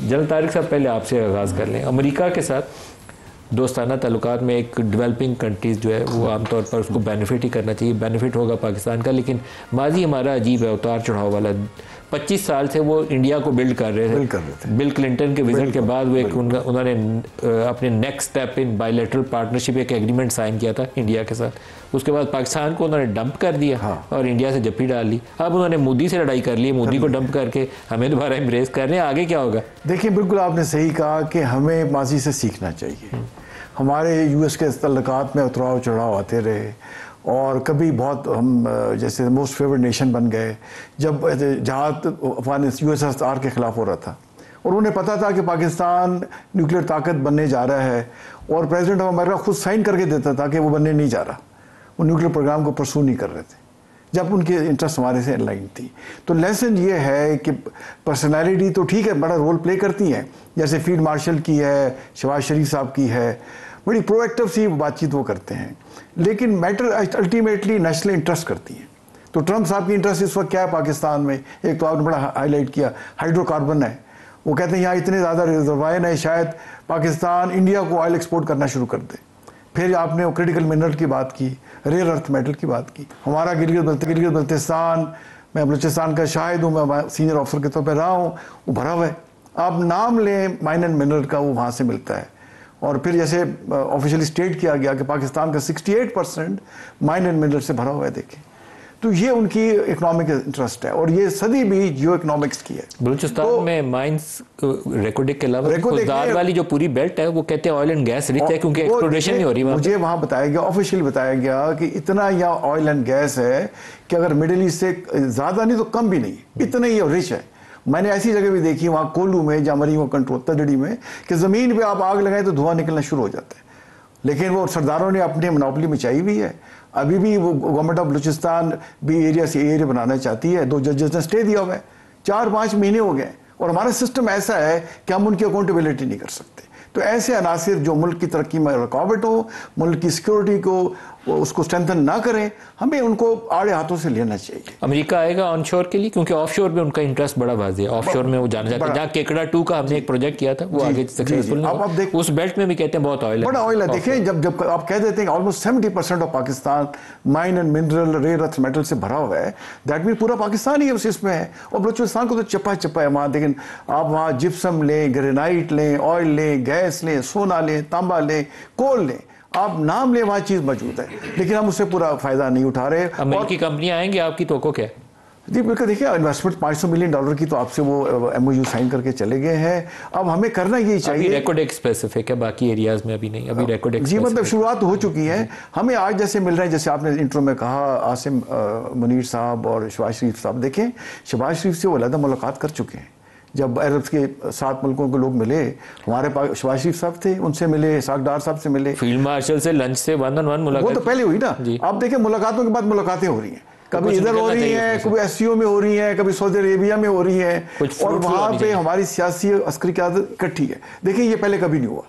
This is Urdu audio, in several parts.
جنرل طارق صاحب پہلے آپ سے آغاز کر لیں. امریکہ کے ساتھ دوستانہ تعلقات میں ایک ڈیولپنگ کنٹریز جو ہے وہ عام طور پر اس کو بینیفٹ ہی کرنا چاہیے, بینیفٹ ہوگا پاکستان کا, لیکن ماضی ہمارا عجیب ہے, اتار چڑھاؤ والا. 25 سال سے وہ انڈیا کو بلڈ کر رہے تھے. بل کلنٹن کے وزٹ کے بعد وہ ایک انہوں نے اپنے next step in by lateral partnership ایک ایگریمنٹ سائن کیا تھا انڈیا کے ساتھ. اس کے بعد پاکستان کو انہوں نے ڈمپ کر دیا اور انڈیا سے جپی ڈال لی. اب انہوں نے مودی سے لڑائی کر لی, مودی کو ڈمپ کر کے ہمیں دوبارہ امبریس کر رہے ہیں. آگے کیا ہوگا؟ دیکھیں بالکل آپ نے صحیح کہا کہ ہمیں ماضی سے سیکھنا چاہیے. ہمارے یو ایس کے تعلقات میں اتراؤ چڑھاؤ آتے رہے اور کبھی بہت ہم جیسے موسٹ فیورٹ نیشن بن گئے جب جہاد یو ایس ایس آر کے خلاف ہو رہا تھا, اور انہیں پتا تھا کہ پاکستان نیوکلیر طاقت بننے جا رہا ہے, اور پریزیڈنٹ آف امریکہ خود سائن کر کے دیتا تھا کہ وہ بننے نہیں جا رہا, وہ نیوکلیر پروگرام کو پرسو نہیں کر رہے تھے جب ان کے انٹرسٹ ہمارے سے ان لائن تھی. تو لیسن یہ ہے کہ پرسنالٹی تو ٹھیک ہے بڑا رول پلے کرتی ہیں, جیسے فیلڈ مارشل کی ہے, شہباز شریف صاحب کی ہے, بڑی پرو ایکٹیو سی بات چیت وہ کرتے ہیں, لیکن میٹر الٹیمیٹلی نیشنل انٹرسٹ کرتی ہیں. تو ٹرمپ صاحب کی انٹرسٹ اس وقت کیا ہے پاکستان میں؟ ایک تو آپ نے بڑا ہائی لائٹ کیا, ہائیڈرو کاربن ہے. وہ کہتے ہیں یہاں اتنے زیادہ ریزروائر ہیں, شاید پاکستان انڈیا کو آئل ایکسپورٹ کرنا شروع کر دے. پھر آپ نے کرٹیکل منرل کی بات کی, ریئر ارتھ میٹل کی بات کی. ہمارا گلگت بلتستان, میں بلوچستان کا شاہد ہوں, میں سینئر آفیسر کے طور پہ رہا ہوں, وہ بھرا ہوا ہے. آپ نام لیں مائن اینڈ منرل کا, وہ وہاں سے ملتا ہے. اور پھر جیسے آفیشلی اسٹیٹ کیا گیا کہ پاکستان کا 68% مائن اینڈ منرل سے بھرا ہوا ہے. دیکھیں تو یہ ان کی اکنامک انٹرسٹ ہے, اور یہ صدی بھی جیو اکنامکس کی ہے. بلوچستان میں مائنز ریکوڈک کے علاوہ خوددار والی جو پوری بیلٹ ہے وہ کہتے ہیں آئل اینڈ گیس رچ ہے کیونکہ ایکسپلوریشن نہیں ہو رہی. مجھے وہاں بتایا گیا, آفیشلی بتایا گیا کہ اتنا یہاں آئل اینڈ گیس ہے کہ اگر مڈل ایسٹ سے زیادہ نہیں تو کم بھی نہیں, اتنا ہی رچ ہے. میں نے ایسی جگہ بھی دیکھی وہاں کولو میں, جہاں مری وہ کنٹرول تجڑی میں, کہ زمین پہ آپ آگ لگائیں تو دھواں نکلنا شروع ہو جاتا ہے. لیکن وہ سرداروں نے اپنی منوپلی مچائی ہوئی ہے. ابھی بھی وہ گورنمنٹ آف بلوچستان بھی ایریا سے ایریا بنانا چاہتی ہے. 2 ججز نے اسٹے دیا ہوا ہے, 4-5 مہینے ہو گئے, اور ہمارا سسٹم ایسا ہے کہ ہم ان کی اکاؤنٹیبلٹی نہیں کر سکتے. تو ایسے عناصر جو ملک کی ترقی میں رکاوٹ ہو, ملک کی سیکورٹی کو اس کو اسٹرینتھن نہ کریں, ہمیں ان کو آڑے ہاتھوں سے لینا چاہیے. امریکہ آئے گا آن شور کے لیے, کیونکہ آف شور میں ان کا انٹرسٹ بڑا واضح ہے. آف شور میں وہ جانا چاہتے ہیں, جہاں کیکڑا 2 کا ہم نے ایک پروجیکٹ کیا تھا وہ آگے سکسیسفل نہیں ہوا. اس بیلٹ میں بھی کہتے ہیں بہت آئل ہے, بڑا آئل ہے. دیکھیں جب آپ کہہ دیتے ہیں کہ almost 70% of Pakistan mine and mineral rare earth metal سے بھرا ہوا ہے, دیٹ مین پورا پاکستان ہی اس میں ہے. اور بلوچستان کو تو چپا چپا ہے وہاں. لیکن آپ وہاں جپسم لیں, گرینائٹ لیں, آئل لیں, گیس لیں, سونا لیں, تانبا لیں, کول لیں, آپ نام لیں, وہاں چیز موجود ہے, لیکن ہم اس سے پورا فائدہ نہیں اٹھا رہے. امریکی کمپنیاں آئیں گی, آپ کی توقع کیا ہے؟ جی بالکل, دیکھیں انویسٹمنٹ $500 ملین کی تو آپ سے وہ ایم او یو سائن کر کے چلے گئے ہیں. اب ہمیں کرنا یہی چاہیے. ریکارڈ ایک اسپیسیفک ہے, باقی ایریاز میں ابھی نہیں, ابھی ریکارڈ ایک جی مطلب شروعات ہو چکی ہے. ہمیں آج جیسے مل رہے ہیں, جیسے آپ نے انٹرو میں کہا عاصم منیر صاحب اور شہباز شریف صاحب. دیکھیں شہباز شریف سے وہ علیحدہ ملاقات کر چکے ہیں. جب عرب کے 7 ملکوں کے لوگ ملے, ہمارے پاس شہباز شریف صاحب تھے, ان سے ملے, اسحاق ڈار صاحب سے ملے, فیلڈ مارشل سے لنچ سے 1-on-1 ملاقات, وہ تو پہلے ہوئی نا. آپ دیکھیں ملازمتوں کے بعد ملاقاتیں ہو رہی ہیں, کبھی ادھر ہو رہی ہیں, کبھی ایس سی او میں ہو رہی ہیں, کبھی سعودی عربیہ میں ہو رہی ہیں, اور وہاں پہ ہماری سیاسی عسکری قیادت اکٹھی ہے. دیکھیں یہ پہلے کبھی نہیں ہوا.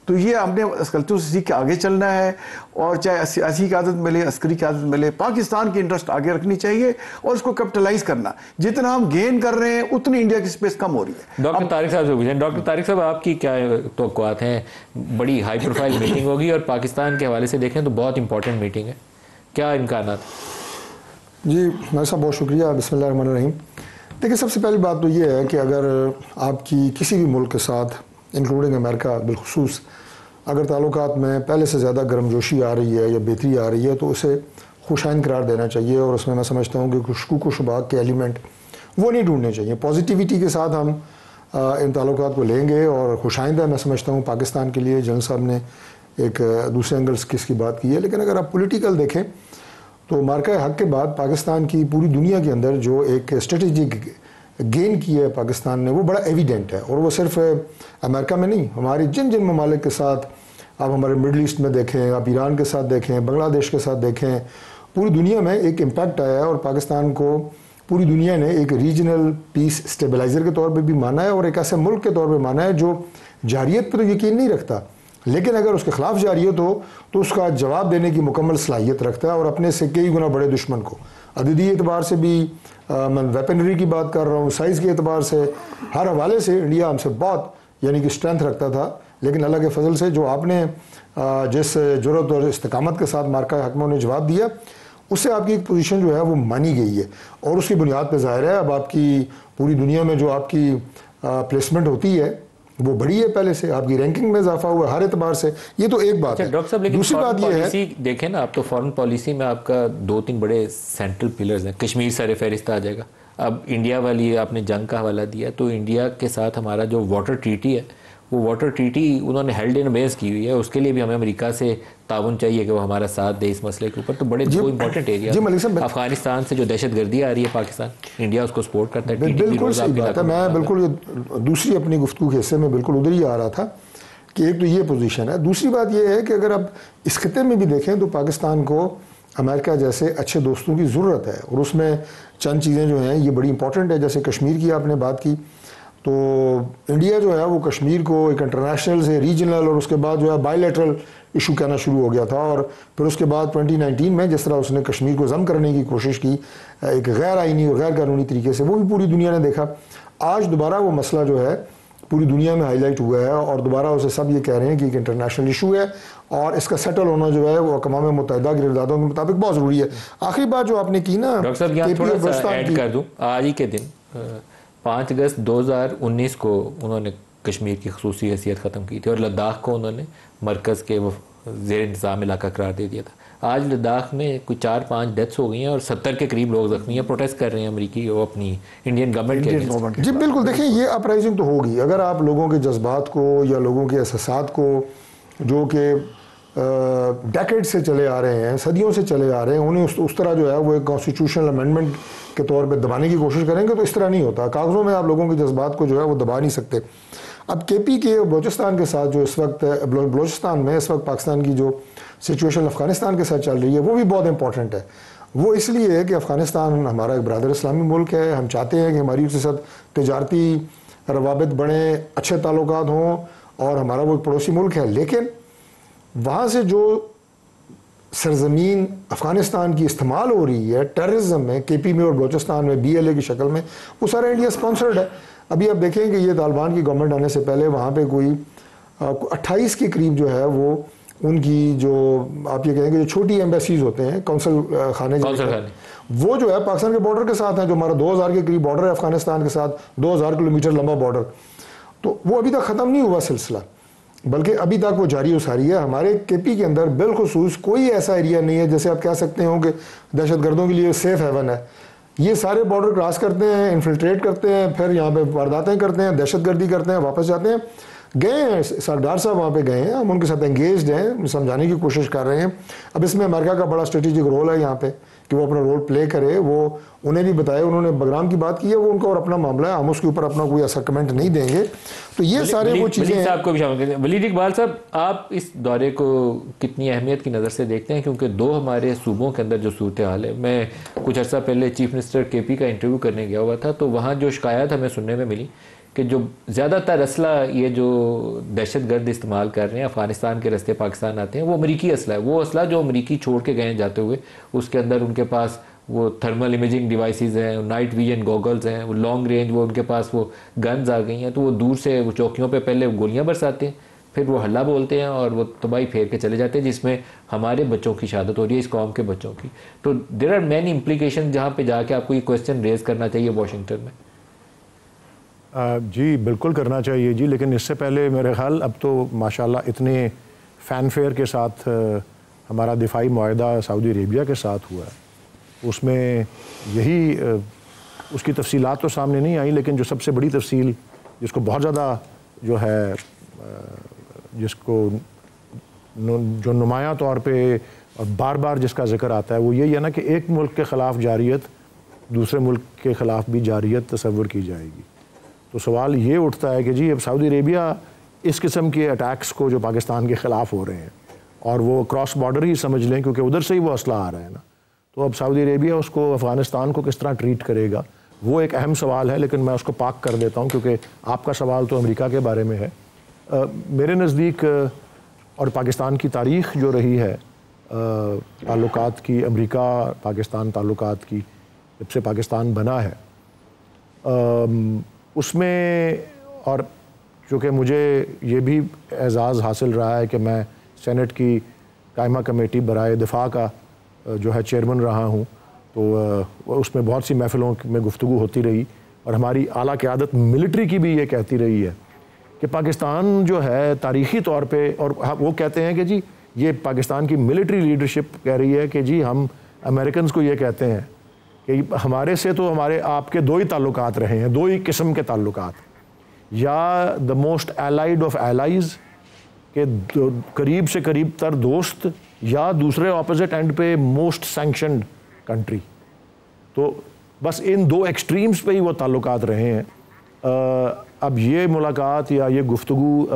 تو یہ ہم نے غلطیوں سے سیکھ کے آگے چلنا ہے, اور چاہے سیاسی قیادت ملے, عسکری قیادت ملے, پاکستان کی انٹرسٹ آگے رکھنی چاہیے اور اس کو کیپٹلائز کرنا. جتنا ہم گین کر رہے ہیں اتنی انڈیا کی سپیس کم ہو رہی ہے. ڈاکٹر طارق صاحب سے پوچھیں. ڈاکٹر طارق صاحب آپ کی کیا توقعات ہیں؟ بڑی ہائی پروفائل میٹنگ ہوگی, اور پاکستان کے حوالے سے دیکھیں تو بہت امپورٹنٹ میٹنگ ہے, کیا امکانات؟ جی ناصر صاحب بہت شکریہ. بسم اللہ الرحمن الرحیم. دیکھیں سب سے پہلی بات تو یہ ہے کہ اگر آپ کی کسی بھی ملک کے ساتھ انکلوڈنگ امریکہ بالخصوص اگر تعلقات میں پہلے سے زیادہ گرم جوشی آ رہی ہے یا بہتری آ رہی ہے تو اسے خوشائند قرار دینا چاہیے, اور اس میں سمجھتا ہوں کہ شکوک و شبہات کے ایلیمنٹ وہ نہیں ڈھونڈنے چاہیے. پازیٹیوٹی کے ساتھ ہم ان تعلقات کو لیں گے, اور خوشائند ہے میں سمجھتا ہوں پاکستان کے لیے. جنرل صاحب نے ایک دوسرے اینگلس کی اس کی بات کی ہے, لیکن اگر آپ پولیٹیکل دیکھیں تو مارکہ حق کے بعد پاکستان کی پوری دنیا کے اندر جو ایک اسٹریٹجک گین کی ہے پاکستان نے, وہ بڑا ایویڈنٹ ہے. اور وہ صرف امریکہ میں نہیں, ہماری جن جن ممالک کے ساتھ آپ ہمارے مڈل ایسٹ میں دیکھیں, آپ ایران کے ساتھ دیکھیں, بنگلہ دیش کے ساتھ دیکھیں, پوری دنیا میں ایک امپیکٹ آیا ہے. اور پاکستان کو پوری دنیا نے ایک ریجنل پیس سٹیبلائزر کے طور پہ بھی مانا ہے, اور ایک ایسے ملک کے طور پہ مانا ہے جو جارحیت پر تو یقین نہیں رکھتا, لیکن اگر اس کے خلاف جارحیت ہو تو اس کا جواب دینے کی مکمل صلاحیت رکھتا ہے, اور اپنے سے کئی گنا بڑے دشمن کو عددی اعتبار سے بھی، میں ویپنری کی بات کر رہا ہوں، سائز کے اعتبار سے، ہر حوالے سے انڈیا ہم سے بہت یعنی کہ اسٹرینتھ رکھتا تھا. لیکن اللہ کے فضل سے جو آپ نے جس جرأت اور استقامت کے ساتھ مارکا حکموں نے جواب دیا، اس سے آپ کی ایک پوزیشن جو ہے وہ مانی گئی ہے. اور اس کی بنیاد پہ ظاہر ہے اب آپ کی پوری دنیا میں جو آپ کی پلیسمنٹ ہوتی ہے وہ بڑی ہے، پہلے سے آپ کی رینکنگ میں اضافہ ہوا ہر اعتبار سے. یہ تو ایک بات ہے. ڈاکٹر صاحب لیکن دوسری بات یہ ہے دیکھیں نا، آپ تو فارن پالیسی میں آپ کا 2-3 بڑے سینٹرل پلرز ہیں. کشمیر سر فہرست آ جائے گا. اب انڈیا والی آپ نے جنگ کا حوالہ دیا، تو انڈیا کے ساتھ ہمارا جو واٹر ٹریٹی ہے، وہ واٹر ٹریٹی انہوں نے ہیلڈ ان بیس کی ہوئی ہے. اس کے لیے بھی ہمیں امریکہ سے تعاون چاہیے کہ وہ ہمارا ساتھ دے اس مسئلے کے اوپر. تو بڑے دو امپورٹنٹ ایریا افغانستان سے جو دہشت گردی آ رہی ہے پاکستان، انڈیا اس کو سپورٹ کرتا ہے. بالکل صحیح بات ہے. میں بالکل دوسری اپنی گفتگو کے حصے میں بالکل ادھر ہی آ رہا تھا کہ ایک تو یہ پوزیشن ہے. دوسری بات یہ ہے کہ اگر آپ اس خطے میں بھی دیکھیں تو پاکستان کو امریکہ جیسے اچھے دوستوں کی ضرورت ہے، اور اس میں چند چیزیں جو ہیں یہ بڑی امپورٹنٹ ہے. جیسے کشمیر کی آپ نے بات کی، تو انڈیا جو ہے وہ کشمیر کو ایک انٹرنیشنل سے ریجنل اور اس کے بعد جو ہے بائی لیٹرل ایشو کہنا شروع ہو گیا تھا. اور پھر اس کے بعد 2019 میں جس طرح اس نے کشمیر کو ضم کرنے کی کوشش کی ایک غیر آئینی اور غیر قانونی طریقے سے، وہ بھی پوری دنیا نے دیکھا. آج دوبارہ وہ مسئلہ جو ہے پوری دنیا میں ہائی لائٹ ہوا ہے، اور دوبارہ اسے سب یہ کہہ رہے ہیں کہ ایک انٹرنیشنل ایشو ہے اور اس کا سیٹل ہونا جو ہے وہ اقوام متحدہ کی قراردادوں کے مطابق بہت ضروری ہے. آخری بات جو آپ نے کی نا ڈاکٹر صاحب یہاں تھوڑا سا ایڈ کر دوں، آج ہی کے دن 5 اگست 2019 کو انہوں نے کشمیر کی خصوصی حیثیت ختم کی تھی، اور لداخ کو انہوں نے مرکز کے زیر انتظام علاقہ قرار دے دیا تھا. آج لداخ میں کوئی 4-5 ڈیتھس ہو گئی ہیں اور 70 کے قریب لوگ زخمی ہیں. پروٹیسٹ کر رہے ہیں امریکی وہ اپنی انڈین گورنمنٹ کے. جی بالکل. دیکھیں یہ اپرائزنگ تو ہوگی اگر آپ لوگوں کے جذبات کو یا لوگوں کے احساسات کو جو کہ ڈیکیڈ سے چلے آ رہے ہیں، صدیوں سے چلے آ رہے ہیں، انہیں اس طرح جو ہے وہ ایک کانسٹیٹیوشنل امینڈمنٹ کے طور پہ دبانے کی کوشش کریں گے تو اس طرح نہیں ہوتا. کاغذوں میں آپ لوگوں کے جذبات کو جو ہے وہ دبا نہیں سکتے. اب کے پی کے بلوچستان کے ساتھ جو اس وقت بلوچستان میں اس وقت پاکستان کی جو سچویشن افغانستان کے ساتھ چل رہی ہے وہ بھی بہت امپورٹنٹ ہے. وہ اس لیے ہے کہ افغانستان ہمارا ایک برادر اسلامی ملک ہے. ہم چاہتے ہیں کہ ہماری اس کے ساتھ تجارتی روابط بڑھیں، اچھے تعلقات ہوں، اور ہمارا وہ ایک پڑوسی ملک ہے. لیکن وہاں سے جو سرزمین افغانستان کی استعمال ہو رہی ہے ٹیررزم میں، کے پی میں اور بلوچستان میں BLA کی شکل میں، وہ سارا انڈیا سپانسرڈ ہے. ابھی آپ دیکھیں کہ یہ طالبان کی گورنمنٹ آنے سے پہلے وہاں پہ کوئی 28 کے قریب جو ہے وہ ان کی جو آپ یہ کہیں گے جو چھوٹی ایمبیسیز ہوتے ہیں، کونسل خانے، وہ جو ہے پاکستان کے بارڈر کے ساتھ ہیں، جو ہمارا 2000 کے قریب بارڈر ہے افغانستان کے ساتھ، 2000 کلومیٹر لمبا بارڈر. تو وہ ابھی تک ختم نہیں ہوا سلسلہ، بلکہ ابھی تک وہ جاری و ساری ہے. ہمارے کے پی کے اندر بالخصوص کوئی ایسا ایریا نہیں ہے جیسے آپ کہہ سکتے ہوں کہ دہشت گردوں کے لیے سیف ہیون ہے. یہ سارے بارڈر کراس کرتے ہیں، انفلٹریٹ کرتے ہیں، پھر یہاں پہ وارداتیں کرتے ہیں، دہشت گردی کرتے ہیں، واپس جاتے ہیں. گئے ہیں سردار صاحب وہاں پہ گئے ہیں، ہم ان کے ساتھ انگیجڈ ہیں، سمجھانے کی کوشش کر رہے ہیں. اب اس میں امریکہ کا بڑا اسٹریٹجک رول ہے یہاں پہ کہ وہ اپنا رول پلے کرے. وہ انہیں بھی بتائے، انہوں نے بگرام کی بات کی ہے، وہ ان کا اور اپنا معاملہ ہے، ہم اس کے اوپر اپنا کوئی ایسا کمنٹ نہیں دیں گے. تو یہ سارے وہ چیزیں ہیں. صاحب کو بھی شامل کرتے ہیں. ولید اقبال صاحب، آپ اس دورے کو کتنی اہمیت کی نظر سے دیکھتے ہیں؟ کیونکہ 2 ہمارے صوبوں کے اندر جو صورتحال ہے، میں کچھ عرصہ پہلے چیف منسٹر کے پی کا انٹرویو کرنے گیا ہوا تھا، تو وہاں جو شکایات ہمیں سننے میں ملی کہ جو زیادہ تر اسلحہ یہ جو دہشت گرد استعمال کر رہے ہیں، افغانستان کے راستے پاکستان آتے ہیں، وہ امریکی اسلحہ ہے. وہ اسلحہ جو امریکی چھوڑ کے گئے جاتے ہوئے، اس کے اندر ان کے پاس وہ تھرمل امیجنگ ڈیوائسز ہیں، نائٹ ویژن گوگلز ہیں، وہ لانگ رینج وہ ان کے پاس وہ گنز آ گئی ہیں. تو وہ دور سے وہ چوکیوں پہ پہلے گولیاں برساتے ہیں، پھر وہ ہلا بولتے ہیں اور وہ تباہی پھیر کے چلے جاتے ہیں، جس میں ہمارے بچوں کی شہادت ہو رہی ہے، اس قوم کے بچوں کی. تو دیر آر مینی امپلیکیشن جہاں پہ جا کے آپ کو یہ کویسچن ریز کرنا چاہیے واشنگٹن میں. جی بالکل کرنا چاہیے جی، لیکن اس سے پہلے میرے خیال اب تو ماشاءاللہ اتنے فین فیئر کے ساتھ ہمارا دفاعی معاہدہ سعودی عربیہ کے ساتھ ہوا ہے. اس میں یہی اس کی تفصیلات تو سامنے نہیں آئیں، لیکن جو سب سے بڑی تفصیل جس کو بہت زیادہ جو ہے جس کو جو نمایاں طور پہ اور بار بار جس کا ذکر آتا ہے وہ یہی ہے نا کہ ایک ملک کے خلاف جارحیت دوسرے ملک کے خلاف بھی جارحیت تصور کی جائے گی. تو سوال یہ اٹھتا ہے کہ جی اب سعودی عربیہ اس قسم کے اٹیکس کو جو پاکستان کے خلاف ہو رہے ہیں، اور وہ کراس بارڈر ہی سمجھ لیں کیونکہ ادھر سے ہی وہ اسلحہ آ رہا ہے نا، تو اب سعودی عربیہ اس کو افغانستان کو کس طرح ٹریٹ کرے گا، وہ ایک اہم سوال ہے. لیکن میں اس کو پاک کر دیتا ہوں کیونکہ آپ کا سوال تو امریکہ کے بارے میں ہے. میرے نزدیک اور پاکستان کی تاریخ جو رہی ہے تعلقات کی، امریکا پاکستان تعلقات کی جب سے پاکستان بنا ہے، اس میں، اور چونکہ مجھے یہ بھی اعزاز حاصل رہا ہے کہ میں سینٹ کی قائمہ کمیٹی برائے دفاع کا جو ہے چیئرمین رہا ہوں، تو اس میں بہت سی محفلوں میں گفتگو ہوتی رہی، اور ہماری اعلیٰ قیادت ملٹری کی بھی یہ کہتی رہی ہے کہ پاکستان جو ہے تاریخی طور پہ، اور وہ کہتے ہیں کہ جی یہ پاکستان کی ملٹری لیڈرشپ کہہ رہی ہے کہ جی ہم امریکنز کو یہ کہتے ہیں کہ ہمارے سے تو ہمارے آپ کے دو ہی تعلقات رہے ہیں، دو ہی قسم کے تعلقات، یا the most allied of allies کہ قریب سے قریب تر دوست، یا دوسرے اپوزٹ اینڈ پہ موسٹ سینکشنڈ کنٹری. تو بس ان دو ایکسٹریمز پہ ہی وہ تعلقات رہے ہیں. اب یہ ملاقات یا یہ گفتگو،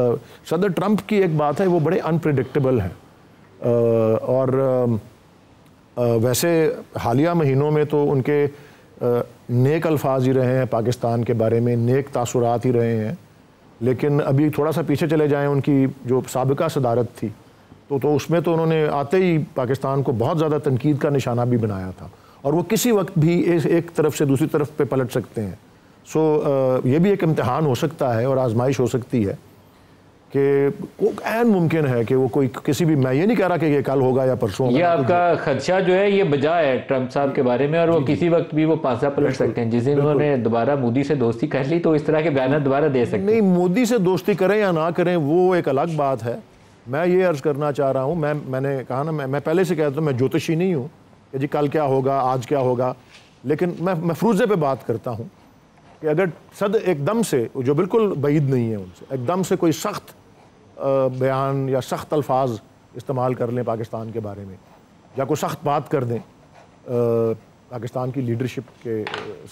صدر ٹرمپ کی ایک بات ہے، وہ بڑے انپریڈکٹیبل ہیں، اور ویسے حالیہ مہینوں میں تو ان کے نیک الفاظ ہی رہے ہیں پاکستان کے بارے میں، نیک تاثرات ہی رہے ہیں، لیکن ابھی تھوڑا سا پیچھے چلے جائیں، ان کی جو سابقہ صدارت تھی تو اس میں تو انہوں نے آتے ہی پاکستان کو بہت زیادہ تنقید کا نشانہ بھی بنایا تھا، اور وہ کسی وقت بھی ایک طرف سے دوسری طرف پہ پلٹ سکتے ہیں. سو یہ بھی ایک امتحان ہو سکتا ہے اور آزمائش ہو سکتی ہے کہ عین ممکن ہے کہ وہ کوئی کسی بھی، میں یہ نہیں کہہ رہا کہ یہ کل ہوگا یا پرسوں ہوگا. یہ آپ کا خدشہ جو ہے یہ بجا ہے ٹرمپ صاحب کے بارے میں، اور وہ کسی وقت بھی وہ پانسا پلٹ سکتے ہیں. جس دن انہوں نے دوبارہ مودی سے دوستی کر لی تو اس طرح کے بیانات دوبارہ دے سکتے ہیں. نہیں، مودی سے دوستی کریں یا نہ کریں وہ ایک الگ بات ہے. میں یہ عرض کرنا چاہ رہا ہوں، میں نے کہا نا، میں پہلے سے کہتا ہوں میں جوتشی نہیں ہوں کہ جی کل کیا ہوگا، آج کیا ہوگا، لیکن میں مفروضے پہ بات کرتا ہوں کہ اگر ایک دم سے، جو بالکل بعید نہیں ہے ان سے، ایک دم سے کوئی سخت بیان یا سخت الفاظ استعمال کر لیں پاکستان کے بارے میں، یا کوئی سخت بات کر دیں پاکستان کی لیڈرشپ کے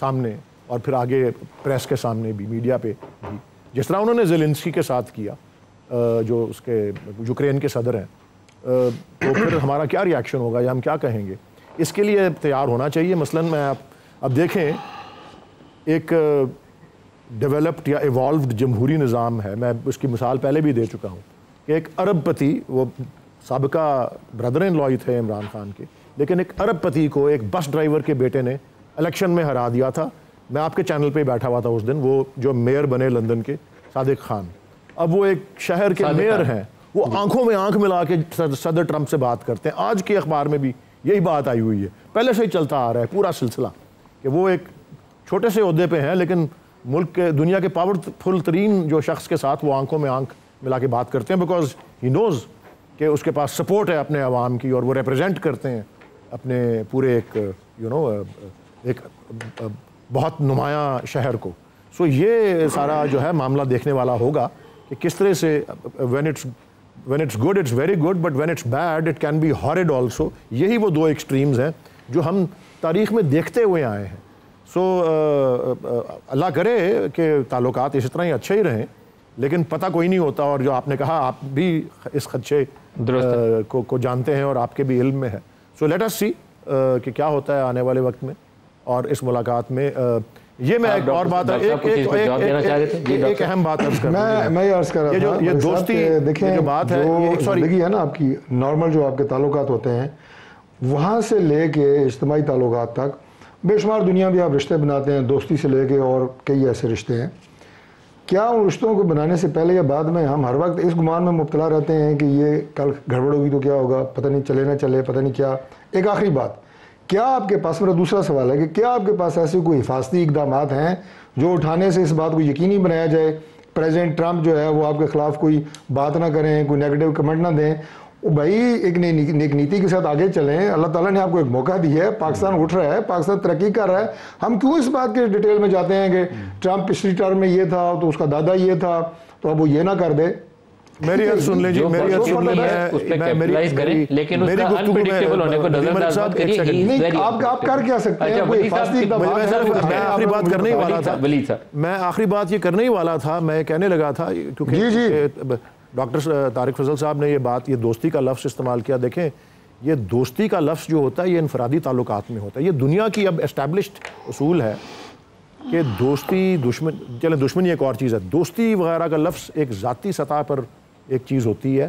سامنے اور پھر آگے پریس کے سامنے بھی، میڈیا پہ بھی، جس طرح انہوں نے زیلنسکی کے ساتھ کیا، جو اس کے یوکرین کے صدر ہیں، تو پھر ہمارا کیا ری ایکشن ہوگا یا ہم کیا کہیں گے؟ اس کے لیے تیار ہونا چاہیے. مثلاً میں اب دیکھیں، ایک ڈیولپڈ یا ایوالوڈ جمہوری نظام ہے، میں اس کی مثال پہلے بھی دے چکا ہوں کہ ایک عرب پتی، وہ سابقہ بردر ان لا تھے عمران خان کے، لیکن ایک عرب پتی کو ایک بس ڈرائیور کے بیٹے نے الیکشن میں ہرا دیا تھا. میں آپ کے چینل پہ بیٹھا ہوا تھا اس دن، وہ جو میئر بنے لندن کے، صادق خان، اب وہ ایک شہر کے میئر ہیں، وہ آنکھوں میں آنکھ ملا کے صدر ٹرمپ سے بات کرتے ہیں. آج کے اخبار میں بھی یہی بات آئی ہوئی ہے، پہلے سے ہی چلتا آ رہا ہے پورا سلسلہ کہ وہ ایک چھوٹے سے عہدے پہ ہیں لیکن ملک کے، دنیا کے پاورفل ترین جو شخص کے ساتھ وہ آنکھوں میں آنکھ ملا کے بات کرتے ہیں، بیکاز ہی نوز کہ اس کے پاس سپورٹ ہے اپنے عوام کی، اور وہ ریپرزینٹ کرتے ہیں اپنے پورے ایک ایک بہت نمایاں شہر کو. سو یہ سارا جو ہے معاملہ دیکھنے والا ہوگا کہ کس طرح سے when it's good it's very good, but when it's bad it can be horrid also. یہی وہ دو ایکسٹریمز ہیں جو ہم تاریخ میں دیکھتے ہوئے آئے ہیں. سو اللہ کرے کہ تعلقات اس طرح ہی اچھے ہی رہیں، لیکن پتہ کوئی نہیں ہوتا، اور جو آپ نے کہا آپ بھی اس خدشے کو جانتے ہیں اور آپ کے بھی علم میں ہے. سو لیٹ اس سی کہ کیا ہوتا ہے آنے والے وقت میں اور اس ملاقات میں. یہ میں ایک اور بات ایک اہم بات عرض کرنا، میں یہ عرض کر رہا تھا، یہ دوستی دیکھیں، جو بات ہے زندگی ہے نا آپ کی، نارمل جو آپ کے تعلقات ہوتے ہیں وہاں سے لے کے اجتماعی تعلقات تک بے شمار دنیا بھی آپ رشتے بناتے ہیں، دوستی سے لے کے اور کئی ایسے رشتے ہیں. کیا ان رشتوں کو بنانے سے پہلے یا بعد میں ہم ہر وقت اس گمان میں مبتلا رہتے ہیں کہ یہ کل گڑبڑ ہوگی تو کیا ہوگا، پتہ نہیں چلے نہ چلے، پتہ نہیں کیا. ایک آخری بات، کیا آپ کے پاس، میرا دوسرا سوال ہے کہ کیا آپ کے پاس ایسے کوئی حفاظتی اقدامات ہیں جو اٹھانے سے اس بات کو یقینی بنایا جائے پریزیڈنٹ ٹرمپ جو ہے وہ آپ کے خلاف کوئی بات نہ کریں، کوئی نیگیٹو کمنٹ نہ دیں، بھائی ایک نیتی کے ساتھ آگے چلیں. اللہ تعالیٰ نے آپ کو ایک موقع دیا ہے، پاکستان اٹھ رہا ہے، پاکستان ترقی کر رہا ہے. ہم کیوں اس بات کے ڈیٹیل میں جاتے ہیں کہ ٹرمپ پچھلی ٹرم میں یہ تھا تو اس کا دادا یہ تھا تو اب وہ یہ نہ کر دے. میری عرض سن لیں جی، میری عرض سن لیں، لیکن اس کا انپریڈکٹیبل ہونے کو نظر انداز کریے. آپ کر کیا سکتے ہیں؟ کوئی حفاظتی اقدامات؟ میں آخری بات کرنے ہی والا تھا، میں آخری بات یہ کرنے ہی والا تھا، میں کہنے لگا تھا کیونکہ ڈاکٹر طارق فضل صاحب نے یہ دوستی کا لفظ استعمال کیا. دیکھیں، یہ دوستی کا لفظ جو ہوتا ہے یہ انفرادی تعلقات میں ہوتا ہے. یہ دنیا کی اب اسٹیبلشڈ اصول ہے کہ دوستی، دشمنی ایک اور چیز ہے، دوستی وغیرہ کا لفظ ایک ذاتی سطح پر ایک چیز ہوتی ہے.